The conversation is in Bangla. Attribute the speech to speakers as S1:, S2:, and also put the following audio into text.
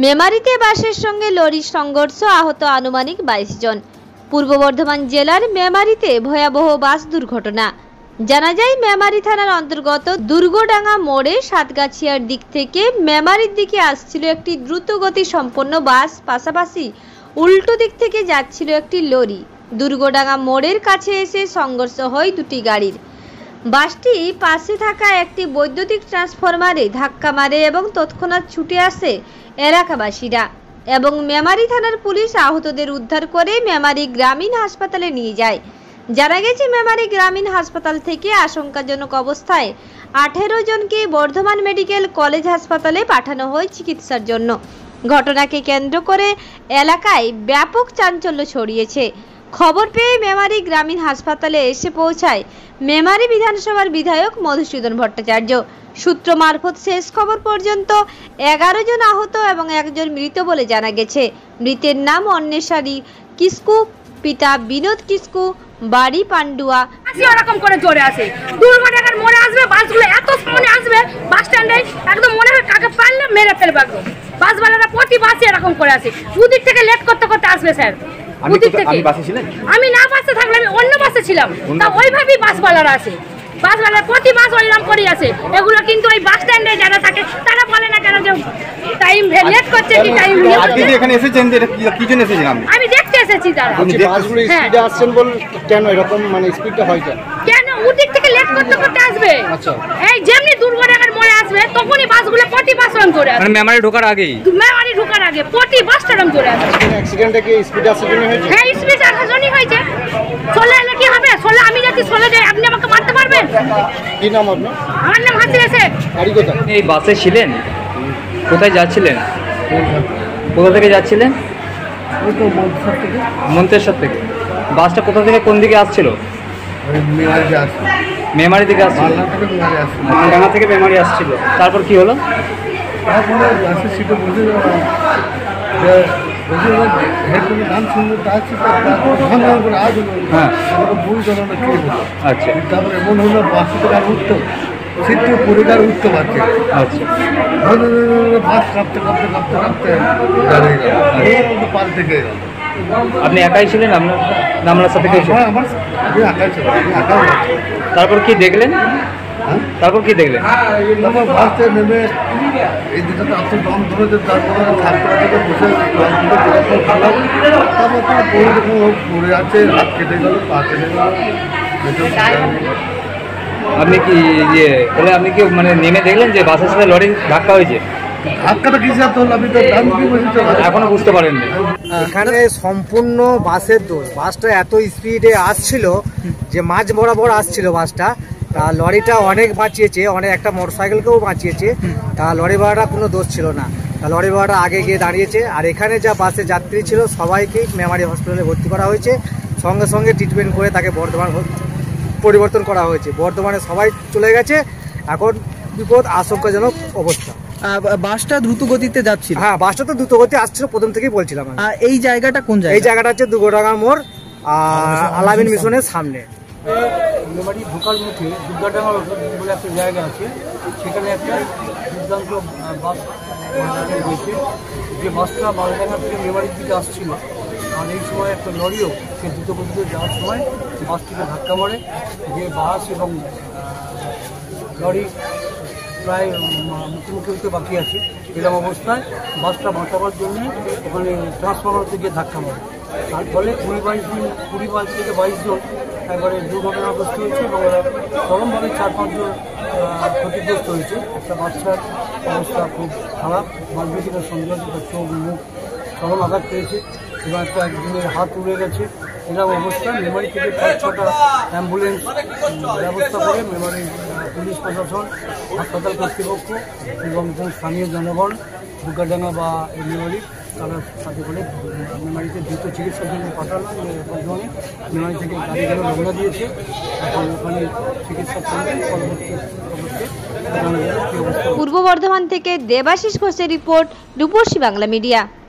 S1: মেমারিতে বাসের সঙ্গে লরির সংঘর্ষ, আহত আনুমানিক 22 জন। পূর্ব বর্ধমান জেলার মেমারিতে ভয়াবহ বাস দুর্ঘটনা। জানা যায়, মেমারি থানার অন্তর্গত দুর্গডাঙ্গা মোড়ে সাতগাছিয়ার দিক থেকে মেমারির দিকে আসছিল একটি দ্রুতগতি সম্পন্ন বাস, পাশাপাশি উল্টো দিক থেকে যাচ্ছিল একটি লরি। দুর্গডাঙ্গা মোড়ের কাছে এসে সংঘর্ষ হয় দুটি গাড়ির। বাসটি পাশে থাকা একটি বৈদ্যুতিক ট্রান্সফরমারে ধাক্কা মারে এবং তৎক্ষণাৎ ছুটে আসে এলাকাবাসীরা এবং মেমারি থানার পুলিশ আহতদের উদ্ধার করে মেমারি গ্রামীণ হাসপাতালে নিয়ে যায়। জানা গেছে, মেমারি গ্রামীণ হাসপাতাল থেকে আশঙ্কাজনক অবস্থায় 18 জনকে বর্ধমান মেডিকেল কলেজ হাসপাতালে পাঠানো হয় চিকিৎসার জন্য। ঘটনাকে কেন্দ্র করে এলাকায় ব্যাপক চাঞ্চল্য ছড়িয়েছে। খবর পেয়ে মেমারি গ্রামীণ হাসপাতালে এসে পৌঁছায় মেমারি বিধানসভার বিধায়ক মধুসূদন ভট্টাচার্য। সূত্র মারফত শেষ খবর পর্যন্ত 11 জন আহত এবং 1 জন মৃত বলে জানা গেছে। মৃতের নাম অন্বেষারী কিসকু, পিতা বিনোদ কিসকু, বাড়ি পান্ডুয়া।
S2: এরকম করে জোরে আসে, দুর্ঘটনার মোড়ে আসবে, বাসগুলো এত সামনে আসবে, বাস স্ট্যান্ডে একদম মনে হয় কাকে পারলে মেরে ফেলবে। একদম বাসওয়ালারা প্রতি বাসে এরকম করে আসে, দুদিক থেকে লেট করতে করতে আসবে স্যার। আমি না বাসে থাকলে আমি অন্য বাসে ছিলাম, তা ওইভাবেই বাসওয়ালারা আসে। বাসওয়ালা প্রতি বাস ওইরকম করে আসে। এগুলো কিন্তু ওই বাস স্ট্যান্ডে যারা থাকে তারা বলে না কেন যে টাইম লেট করছে কি টাইম।
S3: এখানে এসেছেন কি জন্য এসেছেন?
S2: আমি দেখতে এসেছি তারা
S3: বাসগুলো স্পিডে আসছেন বল কেন এরকম, মানে স্পিডটা হয়
S2: কেন ওদিক থেকে লেট করতে করতে আসবে।
S3: আচ্ছা,
S2: এই যেমনি দুর্ঘটনার মোড়ে আসবে তখনই বাসগুলো প্রতি বাস রং করে আসে।
S4: মানে মেমারি ঢোকার আগেই,
S2: মেমারি ঢোকার আগে প্রতি বাসটা রং করে আসে।
S3: অ্যাক্সিডেন্টটা কি স্পিড আসার জন্য হয়েছে?
S2: হ্যাঁ, স্পিড আসার জন্যই হয়েছে। চলে এলে কি হবে? চলে আমি যদি চলে যাই আপনি আমাকে মারতে পারবেন?
S3: কি নাম আপনার?
S2: আমার নাম হাসিনা শেখ।
S3: গাড়ি কোথায়?
S4: এই বাসে ছিলেন? কোথায় যাচ্ছিলেন? কোথা থেকে যাচ্ছিলেন? মন্তেশ্বর থেকে। বাসটা কোথা থেকে কোন দিকে আসছিল? মেমারি থেকে আসছিল। ডাঙ্গা থেকে মেমারি আসছিল। তারপর কি হলো?
S5: গান শুনতে
S4: হ্যাঁ,
S5: আচ্ছা, তারপরে এমন হলো বাস থেকে আর উঠতো, সিট থেকে পরিবার উঠতে পারছে।
S4: আচ্ছা,
S5: বাস কাঁপতে কাঁপতে কাঁপতে কাঁপতে দাঁড়িয়ে গেল, পাল্টে গিয়ে গেল।
S4: আপনি একাই ছিলেন? আপনার সাথে কেউ ছিল?
S5: আমি একাই ছিলাম, আমি একাই আছি।
S4: তারপর কি দেখলেন? তারপর কি দেখলেন?
S5: তারপর বাস থেকে নেমে এই দিকটাতে এত দম ধরেছে, তারপরে থাকতে থেকে বসে তারপর তার পড়ে দেখুন পড়ে আছে, হাত কেটে গেল, পা কেটে গেল।
S4: আপনি কি বলে আপনি কি মানে নেমে দেখলেন যে বাসের সাথে লরি ধাক্কা হয়েছে?
S5: ধাক্কাটা কিছু হলো, আমি তো
S4: এখনো বুঝতে পারেননি?
S6: এখানে সম্পূর্ণ বাসের দোষ। বাসটা এত স্পিডে আসছিল যে মাঝ বরাবর আসছিল বাসটা। তা লরিটা অনেক বাঁচিয়েছে, অনেক একটা মোটরসাইকেলকেও বাঁচিয়েছে। তা লরি ভাড়াটা কোনো দোষ ছিল না। তা লরি ভাড়াটা আগে গিয়ে দাঁড়িয়েছে। আর এখানে যা বাসে যাত্রী ছিল সবাইকেই মেমারি হসপিটালে ভর্তি করা হয়েছে। সঙ্গে সঙ্গে ট্রিটমেন্ট করে তাকে বর্ধমান পরিবর্তন করা হয়েছে। বর্ধমানে সবাই চলে গেছে। এখন বিপদ আশঙ্কাজনক অবস্থা।
S7: বাসটা দ্রুত গতিতে যাচ্ছিল?
S6: হ্যাঁ, বাসটা তো দ্রুত গতি আসছিল, প্রথম থেকেই বলছিলাম।
S7: এই জায়গাটা কোন জায়গা?
S6: এই জায়গাটা হচ্ছে দুর্গডাঙ্গা মোড়, আলামিন মিশনের সামনে।
S8: মেমারি ঢোকার মুখে দুর্গাডাঙ্গা বলে একটা জায়গা আছে, সেখানে একটা দুর্দান্ত বাস হয়েছে। যে বাসটা মালডাঙ্গা থেকে মেমারির দিকে আসছিল, আর এই সময় একটা লরিও সে দ্রুত গতিতে যাওয়ার সময় বাসটিকে ধাক্কা মারে। যে বাস এবং লরি প্রায় মুখোমুখি হতে বাকি আছে। এরকম অবস্থায় বাসটা বাঁচাবার জন্য ওখানে ট্রান্সফরমারতে গিয়ে ধাক্কা মারে। তার ফলে 20 থেকে 22 জন একবারে দুর্ঘটনাগ্রস্ত হয়েছে এবং ওরা চরমভাবে 4-5 জন ক্ষতিগ্রস্ত হয়েছে। একটা বাচ্চার অবস্থা খুব খারাপ, মালবেদিকার সন্দেহ আছে, তার চোখ মুখ চরম আঘাত পেয়েছে এবং একজনের হাত উড়ে গেছে। এরকম অবস্থায় মেমারি থেকে 5-6টা অ্যাম্বুলেন্স ব্যবস্থা করে মেমারি পুলিশ প্রশাসন, হাসপাতাল কর্তৃপক্ষ এবং স্থানীয় জনগণ দুর্গাডাঙ্গা বা মেমারি তারা সাথে করে মেমারিতে দ্রুত চিকিৎসার জন্য পাঠানো। বর্ধমানে মেমারি থেকে গাড়ি গেলে রওনা দিয়েছে। এখন ওখানে চিকিৎসা করবেন। পরবর্তী
S1: পূর্ব বর্ধমান থেকে দেবাশিস ঘোষের রিপোর্ট, রূপসী বাংলা মিডিয়া।